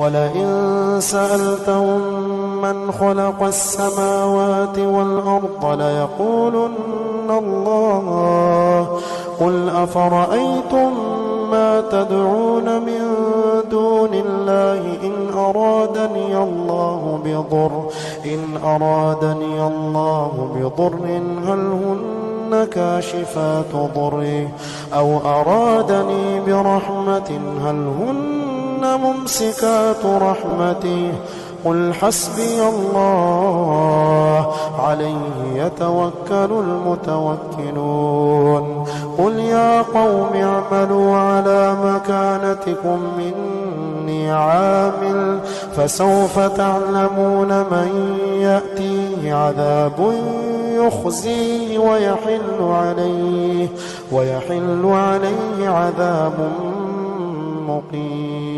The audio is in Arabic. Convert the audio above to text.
ولئن سألتهم من خلق السماوات والأرض ليقولن الله. قل أفرأيتم ما تدعون من دون الله إن أرادني الله بضر هل هن كاشفات ضره أو أرادني برحمة هل هن ممسكات رحمته قل حسبي الله عليه يتوكل المتوكلون. قل يا قوم اعملوا على مكانتكم إني عامل فسوف تعلمون من يأتيه عذاب يخزيه ويحل عليه عذاب مقيم.